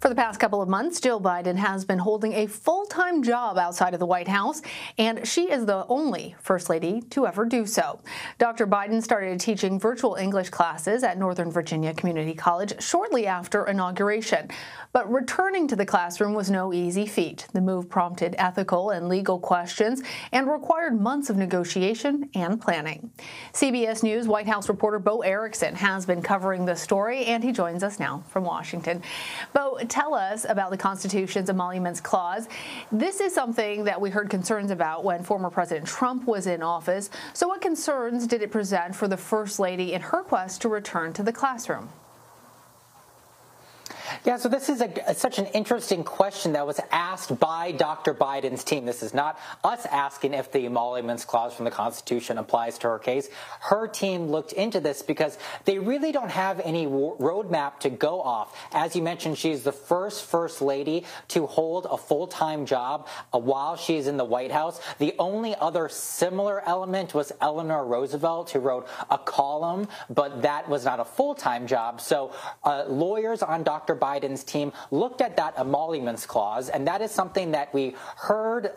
For the past couple of months, Jill Biden has been holding a full-time job outside of the White House, and she is the only First Lady to ever do so. Dr. Biden started teaching virtual English classes at Northern Virginia Community College shortly after inauguration. But returning to the classroom was no easy feat. The move prompted ethical and legal questions and required months of negotiation and planning. CBS News White House reporter Bo Erickson has been covering the story, and he joins us now from Washington. Bo, tell us about the Constitution's Emoluments Clause. This is something that we heard concerns about when former President Trump was in office. So what concerns did it present for the First Lady in her quest to return to the classroom? Yeah, so this is such an interesting question that was asked by Dr. Biden's team. This is not us asking if the emoluments clause from the Constitution applies to her case. Her team looked into this because they really don't have any roadmap to go off. As you mentioned, she's the First Lady to hold a full-time job while she's in the White House. The only other similar element was Eleanor Roosevelt, who wrote a column, but that was not a full-time job. So lawyers on Dr. Biden's team looked at that emoluments clause, and that is something that we heard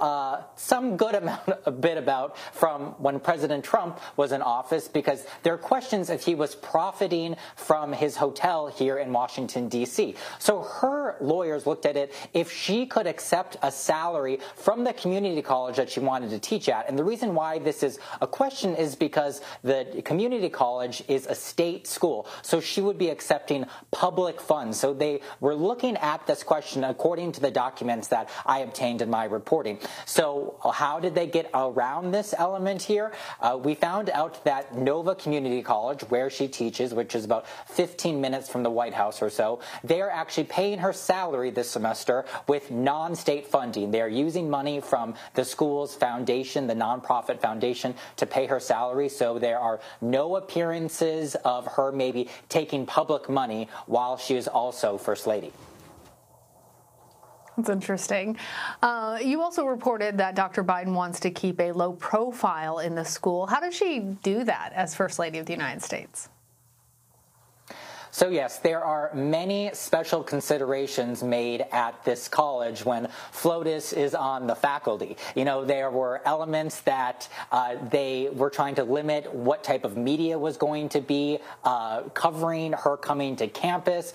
some good amount a bit about from when President Trump was in office, because there are questions if he was profiting from his hotel here in Washington, D.C. So her lawyers looked at it if she could accept a salary from the community college that she wanted to teach at. And the reason why this is a question is because the community college is a state school, so she would be accepting public funds. So they were looking at this question according to the documents that I obtained in my reporting. So how did they get around this element here? We found out that Nova Community College, where she teaches, which is about 15 minutes from the White House or so, they are actually paying her salary this semester with non-state funding. They are using money from the school's foundation, the nonprofit foundation, to pay her salary. So there are no appearances of her maybe taking public money while she is also First Lady. That's interesting. You also reported that Dr. Biden wants to keep a low profile in the school. How does she do that as First Lady of the United States? So yes, there are many special considerations made at this college when FLOTUS is on the faculty. You know, there were elements that they were trying to limit what type of media was going to be covering her coming to campus.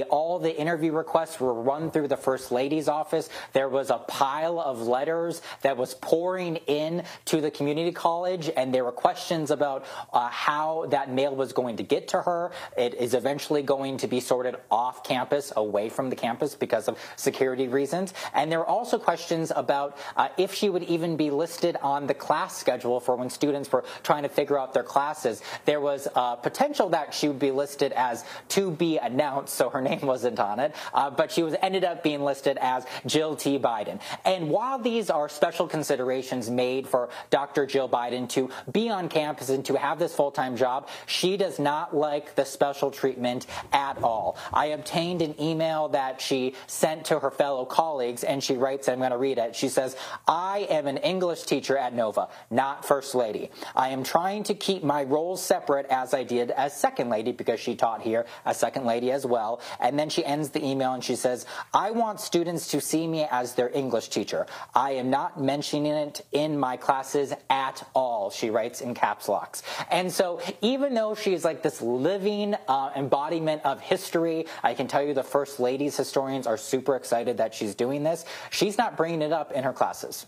All the interview requests were run through the First Lady's office. There was a pile of letters that was pouring in to the community college, and there were questions about how that mail was going to get to her. It is eventually going to be sorted off campus, away from the campus, because of security reasons. And there were also questions about if she would even be listed on the class schedule for when students were trying to figure out their classes. There was potential that she would be listed as to be announced, so her name wasn't on it, but she ended up being listed as Jill T. Biden. And while these are special considerations made for Dr. Jill Biden to be on campus and to have this full-time job, she does not like the special treatment at all. I obtained an email that she sent to her fellow colleagues, and she writes, I'm going to read it. She says, I am an English teacher at Nova, not First Lady. I am trying to keep my roles separate as I did as Second Lady, because she taught here as Second Lady as well. And then she ends the email and she says, I want students to see me as their English teacher. I am not mentioning it in my classes at all, she writes in caps locks. And so even though she's like this living embodiment of history, I can tell you the First Lady's historians are super excited that she's doing this. She's not bringing it up in her classes.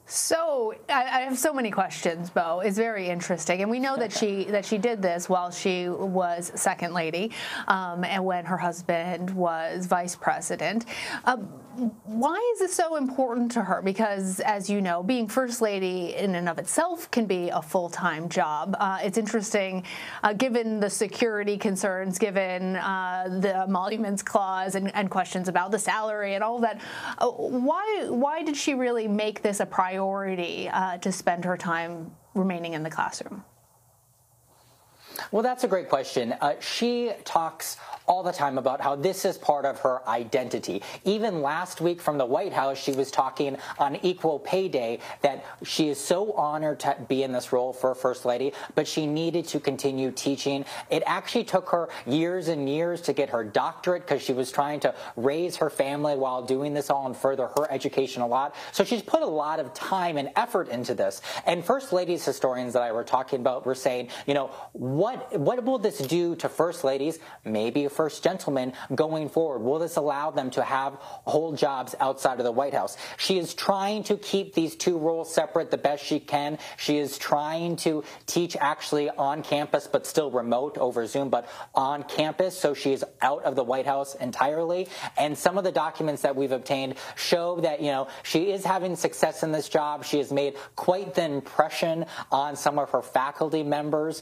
So I have so many questions, Bo. It's very interesting, and we know that she did this while she was Second Lady, and when her husband was Vice President. Why is this so important to her? Because, as you know, being First Lady in and of itself can be a full-time job. It's interesting, given the security concerns, given the emoluments clause, and questions about the salary and all of that. Why did she really make this a priority to spend her time remaining in the classroom? Well, that's a great question. She talks all the time about how this is part of her identity. Even last week from the White House, she was talking on Equal Pay Day that she is so honored to be in this role for First Lady, but she needed to continue teaching. It actually took her years and years to get her doctorate because she was trying to raise her family while doing this all and further her education a lot. So she's put a lot of time and effort into this. And First Ladies historians that I were talking about were saying, you know, what will this do to First Ladies, maybe a First Gentleman, going forward? Will this allow them to have hold jobs outside of the White House? She is trying to keep these two roles separate the best she can. She is trying to teach actually on campus, but still remote over Zoom, but on campus. So she is out of the White House entirely. And some of the documents that we've obtained show that, you know, she is having success in this job. She has made quite the impression on some of her faculty members.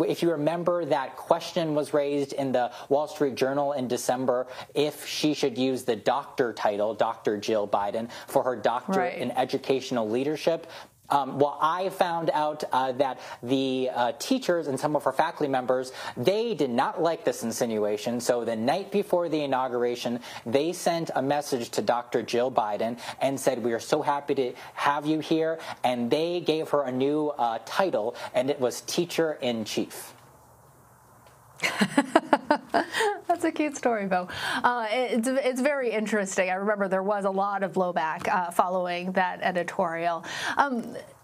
If you remember, that question was raised in the Wall Street Journal in December if she should use the doctor title, Dr. Jill Biden, for her doctorate in educational leadership. Well, I found out that the teachers and some of her faculty members, they did not like this insinuation. So the night before the inauguration, they sent a message to Dr. Jill Biden and said, "We are so happy to have you here." And they gave her a new title, and it was Teacher-in-Chief. That's a cute story, Bo. It's very interesting. I remember there was a lot of blowback following that editorial.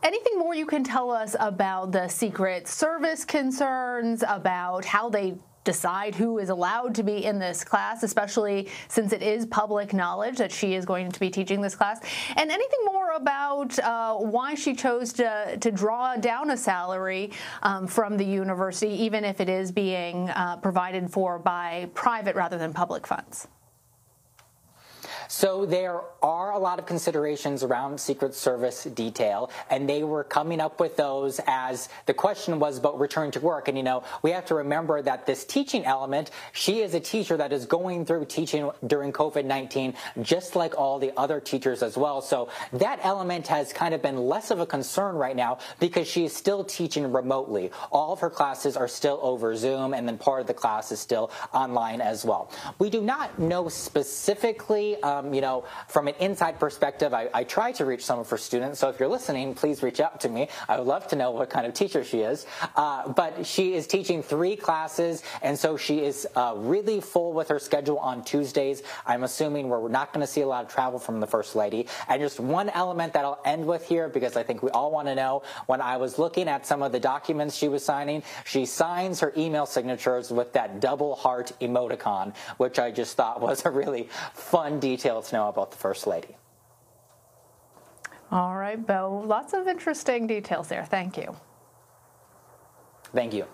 Anything more you can tell us about the Secret Service concerns, about how they decide who is allowed to be in this class, especially since it is public knowledge that she is going to be teaching this class? And anything more about why she chose to draw down a salary from the university, even if it is being provided for by private rather than public funds? So there are a lot of considerations around Secret Service detail, and they were coming up with those as the question was about return to work. And, you know, we have to remember that this teaching element, she is a teacher that is going through teaching during COVID-19, just like all the other teachers as well. So that element has kind of been less of a concern right now because she is still teaching remotely. All of her classes are still over Zoom, and then part of the class is still online as well. We do not know specifically you know, from an inside perspective, I try to reach some of her students. So if you're listening, please reach out to me. I would love to know what kind of teacher she is. But she is teaching 3 classes, and so she is really full with her schedule on Tuesdays. I'm assuming we're not going to see a lot of travel from the First Lady. And just one element that I'll end with here, because I think we all want to know, when I was looking at some of the documents she was signing, she signs her email signatures with that double heart emoticon, which I just thought was a really fun detail to know about the First Lady. All right, Bo. Lots of interesting details there. Thank you. Thank you.